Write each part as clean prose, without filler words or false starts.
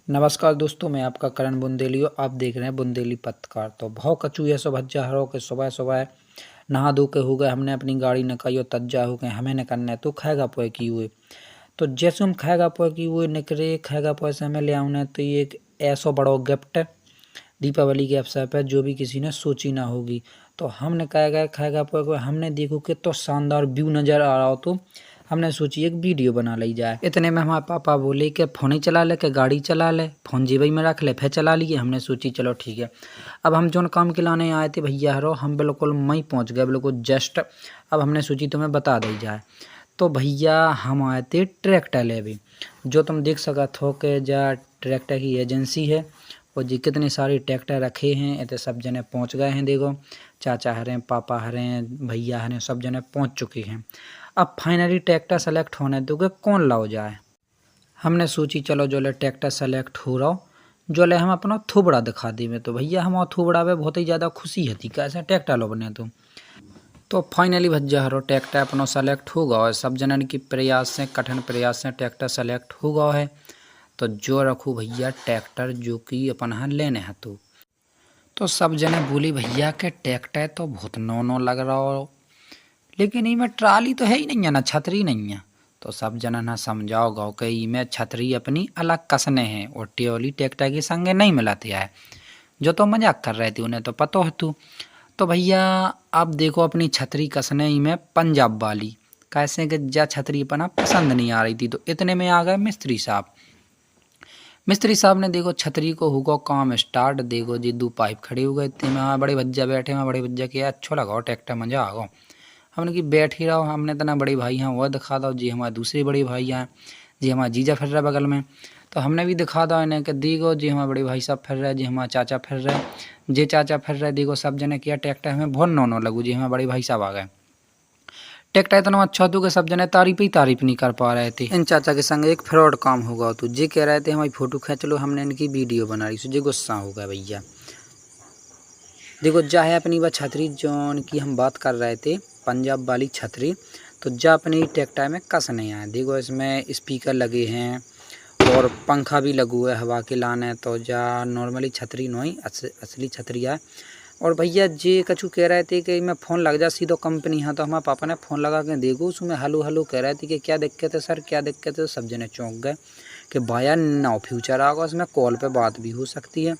नमस्कार दोस्तों, मैं आपका करण बुंदेलियो। आप देख रहे हैं बुंदेली पत्रकार। तो भाव कचू ये सब भज्जा हरो के सुबह सुबह नहा धो के हो गए। हमने अपनी गाड़ी नकाई और तज्जा हो गए। हमें न करना है तो खाएगा पोए की हुए। तो जैसे हम खाएगा पोए की हुए निकले खाएगा पोए से हमें ले आना। तो ये एक ऐसा बड़ा गिफ्ट है दीपावली के अवसर पर जो भी किसी ने सोची ना होगी। तो हमने कहा खाएगा पोए को हमने देखो कि तो शानदार व्यू नज़र आ रहा हो तो हमने सोची एक वीडियो बना ली जाए। इतने में हमारे पापा बोले कि फ़ोन ही चला ले, के गाड़ी चला ले, फ़ोन जेबी में रख ले। फिर चला लिए। हमने सोची चलो ठीक है। अब हम जोन काम के लाने आए थे भैया हरो हम बिल्कुल मई पहुंच गए बिल्कुल जस्ट। अब हमने सोची तुम्हें बता दी जाए। तो भैया हम आए थे ट्रैक्टर ले भी, जो तुम देख सका थो के जा ट्रैक्टर की एजेंसी है और जी कितने सारे ट्रैक्टर रखे हैं। इतने सब जने पहुंच गए हैं। देखो चाचा हरे पापा हरे भैया हरे सब जने पहुंच चुके हैं। अब फाइनली ट्रैक्टर सेलेक्ट होने दो कि कौन लाओ जाए। हमने सोची चलो जो ले ट्रैक्टर सेलेक्ट हो रहा जो ले हम अपना थोबड़ा दिखा दी में। तो भैया हम थोबड़ा में बहुत ही ज़्यादा खुशी है थी कैसे ट्रैक्टर लो बने। तो फाइनली भज्जा हरो ट्रैक्टर अपना सेलेक्ट हो गया है। सब जनन की प्रयास से कठिन प्रयास से ट्रैक्टर सेलेक्ट हो गया है। तो जो रखू भैया ट्रैक्टर जो कि अपन यहाँ लेने है। तो सब जने बोली भैया के ट्रैक्टर तो बहुत नौ लग रहा हो, लेकिन इमें ट्राली तो है ही नहीं है ना, छतरी नहीं है। तो सब जना ना समझाओ गाओ कि इमें छतरी अपनी अलग कसने हैं और ट्योली ट्रैक्टर के संगे नहीं मिलाती है। जो तो मजाक कर रहे थे उन्हें तो पता है तू। तो भैया अब देखो अपनी छतरी कसने इमें पंजाब वाली कैसे कि जा छतरी अपना पसंद नहीं आ रही थी। तो इतने में आ गए मिस्त्री साहब। मिस्त्री साहब ने देखो छतरी को हुआ काम स्टार्ट। देखो जी 2 पाइप खड़े हो गए थे। मैं बड़े भज्जा बैठे मैं बड़े भज्जा किया अच्छा लगा ट्रैक्टर मजा आ गो। हमने कि बैठ ही रहो। हमने तना बड़े भाई हैं वह दिखा दो जी हमारे दूसरे बड़े भाई हैं जी हमारा जीजा फिर रहा बगल में। तो हमने भी दिखा दो इन्हें कि देखो जी हमारे बड़े भाई साहब फिर रहे जी हमारा चाचा फिर रहे जी चाचा फिर रहे। देखो सब जने किया ट्रैक्टर हमें बहुत नौ लगू जी हमारे बड़े भाई साहब आ गए। ट्रैक्टर इतना अच्छा था कि सब जने तारीफ ही तारीफ नहीं कर पा रहे थे। इन चाचा के संग एक फ्रॉड काम होगा तो जी कह रहे थे हमारी फोटो खींच लो। हमने इनकी वीडियो बना रही जी गुस्सा हो गया भैया। देखो जा है अपनी वह छतरी जौन की हम बात कर रहे थे पंजाब वाली छतरी। तो जा अपनी ट्रैक्टर में कस नहीं आए। देखो इसमें स्पीकर लगे हैं और पंखा भी लगू है हवा के लाने। तो जा नॉर्मली छतरी नहीं असली छतरी है। और भैया जी कछु कह रहे थे कि मैं फ़ोन लग जा सीधो कंपनी है। तो हमारे पापा ने फ़ोन लगा के देखो उसमें हलो हलो कह रहे थे कि क्या दिक्कत है सर क्या दिक्कत है। सब जने चौंक गए कि भाया नो फ्यूचर आगा उसमें कॉल पे बात भी हो सकती है।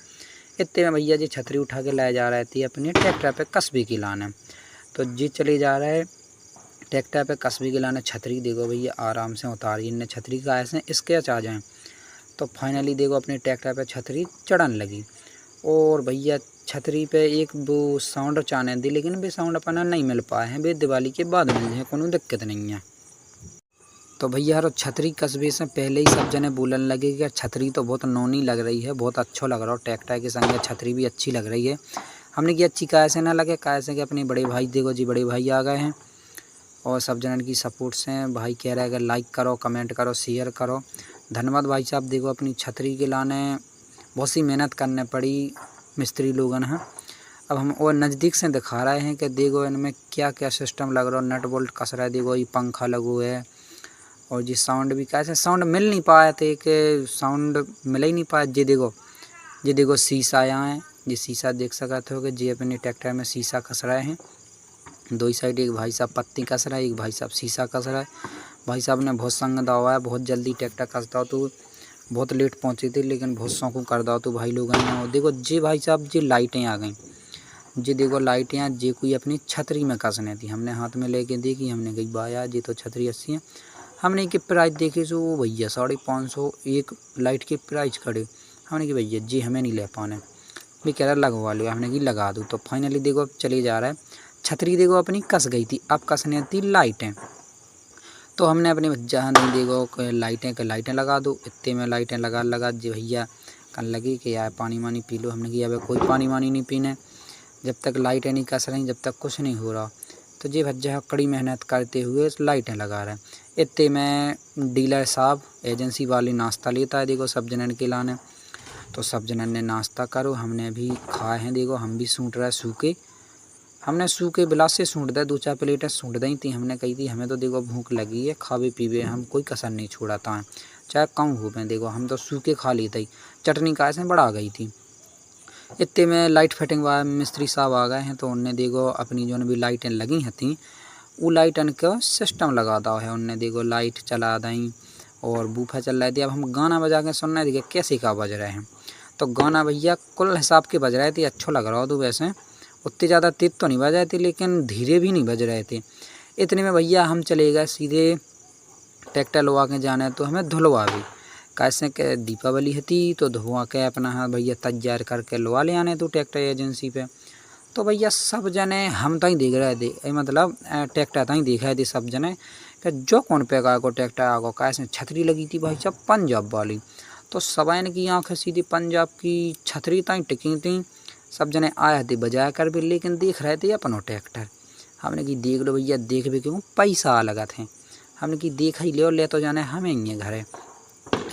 इतने में भैया जी छतरी उठा के लाए जा रहे थे अपने ट्रैक्टर पे कस्बे की लाने। तो जी चले जा रहे ट्रैक्टर पे कस्बे की लाने। छतरी देखो भैया आराम से उतारी इनने छतरी का ऐसे स्केच आ जाए। तो फाइनली देखो अपने ट्रैक्टर पे छतरी चढ़न लगी और भैया छतरी पे एक वो साउंड चाने दी लेकिन वे साउंड अपना नहीं मिल पाए हैं। वे दिवाली के बाद मिल जाए कोनो दिक्कत नहीं है। तो भैया यार छतरी कस्बे से पहले ही सब जने बोलने लगे कि छतरी तो बहुत नौनी लग रही है बहुत अच्छा लग रहा हो ट्रैक्टर के संग छतरी भी अच्छी लग रही है। हमने की अच्छी कैसे ना लगे कैसे कि अपने बड़े भाई देखो जी बड़े भाई आ गए हैं और सब जनन की सपोर्ट से भाई कह रहा है कि लाइक करो कमेंट करो शेयर करो। धन्यवाद भाई साहब। देखो अपनी छतरी के लाने बहुत सी मेहनत करने पड़ी मिस्त्री लोगन हैं। अब हम और नज़दीक से दिखा रहे हैं कि देखो इनमें क्या क्या सिस्टम लग रहा है। नट बोल्ट कस रहा है देखो ये पंखा लगो है और जी साउंड भी कैसे साउंड मिल नहीं पाए थे कि साउंड मिल ही नहीं पाया। जी देखो शीशा यहाँ है जी शीशा देख सकते हो कि जी अपने ट्रैक्टर में शीशा कस रहे हैं। दो ही साइड एक भाई साहब पत्ती कस रहा है एक भाई साहब शीशा कस रहा है। भाई साहब ने बहुत संग दवा है बहुत जल्दी ट्रैक्टर कसता हो तो बहुत लेट पहुँचे थे लेकिन बहुत शौक कर दो तो भाई लोग ने। और देखो जी भाई साहब जी लाइटें आ गई जी देखो लाइटें यहाँ जी कोई अपनी छतरी में कसने थी। हमने हाथ में लेके देखी हमने कही भाया जी तो छतरी 80 है। हमने की प्राइस देखी सो वो भैया 550 एक लाइट के प्राइस खड़े। हमने की भैया जी हमें नहीं ले पाने भी कह रहा लगवा लो। हमने की लगा दूँ। तो फाइनली देखो चले जा रहा है छतरी देखो अपनी कस गई थी अब कसने थी लाइटें। तो हमने अपने जहाँ नहीं देखो लाइटें लगा दो। इतने में लाइटें लगा जी भैया कन लगी कि यार पानी वानी पी लो। हमने किया कोई पानी वानी नहीं पीने जब तक लाइटें नहीं कस रही जब तक कुछ नहीं हो रहा। तो जी भज्जा कड़ी मेहनत करते हुए लाइटें लगा रहे हैं। इतने में डीलर साहब एजेंसी वाली नाश्ता लेता है देखो सब जनन के लाने। तो सब जनन ने नाश्ता करो हमने भी खाए हैं देखो हम भी सूंट रहे सूखे। हमने सूखे बिलास से सूंट दे 2-4 प्लेटें सूंट दी थी। हमने कही थी हमें तो देखो भूख लगी है खावे पीवे हम कोई कसर नहीं छोड़ा था। चाहे कम हो पे, देखो हम तो सूखे खा ली थी, चटनी का ऐसे बढ़ा गई थी। इतने में लाइट फिटिंग वाला मिस्त्री साहब आ गए हैं, तो उनने देखो अपनी जो भी लाइटें लगी थी वो लाइटन का सिस्टम लगा दा है। उनने देखो लाइट चला दी और बूफर चल रही थी। अब हम गाना बजा के सुन रहे थे कैसे का बज रहे हैं, तो गाना भैया कुल हिसाब के बज रहे थे, अच्छा लग रहा था। वैसे उतने ज़्यादा तेज तो नहीं बज रहे थे, लेकिन धीरे भी नहीं बज रहे थे। इतने में भैया हम चले गए सीधे ट्रैक्टर लगा के जाना है, तो हमें धुलवा भी कैसे के दीपावली थी, तो धुआ के अपना भैया तैयार करके लवा ले आने तो ट्रैक्टर एजेंसी पे। तो भैया सब जने हम तई देख रहे थे, मतलब ट्रैक्टर तई देख रहे थे सब जने कि जो कौन पे का को ट्रैक्टर आगो कैसे छतरी लगी थी भाई साहब पंजाब वाली। तो सबैन की आंखें सीधी पंजाब की छतरी तई टिकी थी। सब जने आए थे बजा कर भी, लेकिन देख रहे थे अपनो ट्रैक्टर। हमने की देख लो भैया, देख भी क्यों पैसा लगा थे। हमने की देख ही ले तो जाने हमें ही घरे।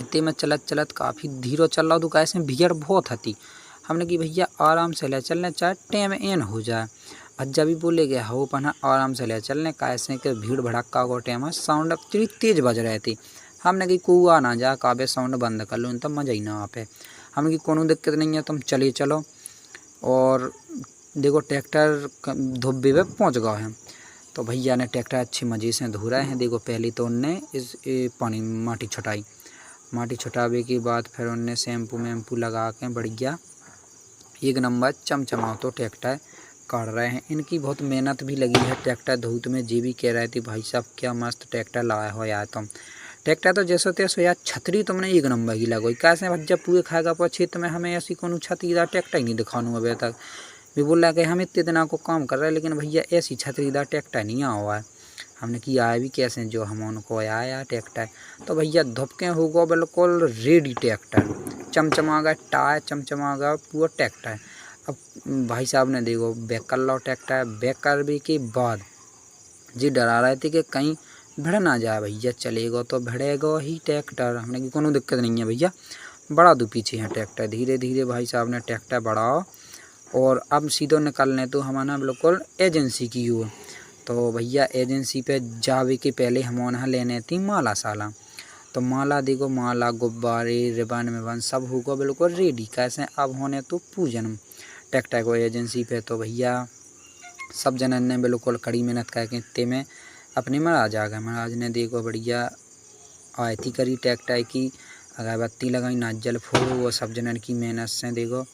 इतने में चलत चलत काफ़ी धीरे चल रहा तो कैसे भीड़ बहुत थी। हमने कि भैया आराम से ले चलने, चाहे टेम एन हो जाए। भज्जा भी बोले गया हो पना आराम से ले चलने, कैसे के भीड़ भड़क्का को टेम है, साउंड एक्चुअली तेज बज रहे थे। हमने कि कुआ ना जा काबे साउंड बंद कर लो, तब मज़ा ही ना पे। हमने कि कोनो दिक्कत नहीं है, तुम चले चलो। और देखो ट्रैक्टर धोबे पे पहुँच गए हैं, तो भैया ने ट्रैक्टर अच्छे मज़े से धो रहे हैं। देखो पहले तो उनने इस पानी माटी छुटाई, माटी छुटावे के बाद फिर उनने शैम्पू वैम्पू लगा के बढ़िया एक नंबर चमचमाओ तो ट्रैक्टर काट रहे हैं। इनकी बहुत मेहनत भी लगी है ट्रैक्टर धूत में। जी भी कह रहे थे भाई साहब क्या मस्त ट्रैक्टर लाया हो यार तुम। ट्रैक्टर तो जैसे तैसे यार, छतरी तुमने एक नंबर की लगोई। कैसे भज्जा पूरे खाएगा पर क्षेत्र में हमें ऐसी कोनो छतरीदार ट्रैक्टर ही नहीं दिखानू अभी तक। भी बोल रहा कि हम इतने दिनों को काम कर रहे हैं, लेकिन भैया ऐसी छतरीदार ट्रैक्टर नहीं आया हुआ है। हमने किया है भी कैसे जो हम उनको आया यार ट्रैक्टर। तो भैया धुपके होगा बिल्कुल रेडी ट्रैक्टर, चमचमा गया टायर, चमचमा गया पूरा ट्रैक्टर। अब भाई साहब ने देखो बैक कर लो ट्रैक्टर, बैक करने के बाद जी डरा रहे थे कि कहीं भिड़ ना जाए। भैया चलेगा तो भिड़ेगा ही ट्रैक्टर। हमने की कोनो दिक्कत नहीं है भैया, बड़ा दो पीछे है ट्रैक्टर। धीरे धीरे भाई साहब ने ट्रैक्टर बढ़ाओ और अब सीधो निकलने तो हमारा बिल्कुल एजेंसी की हो। तो भैया एजेंसी पे जावे के पहले हम वहाँ लेने थी माला साला। तो माला देखो, माला गुब्बारे रिबन विबन सब होगा बिल्कुल रेडी। कैसे अब होने तो पूजन ट्रैक्टर को एजेंसी पे। तो भैया सब जनन ने बिल्कुल कड़ी मेहनत करके इतने में अपने महाराज आ गए। महाराज ने देखो बढ़िया आयती करी ट्रैक्टर की, अगरबत्ती लगाई, नारियल फोड़ो। वो सब जनन की मेहनत से देखो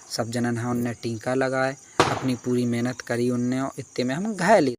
सब जनन है उनने टीका लगाए, अपनी पूरी मेहनत करी उनने। इतने में हम घायल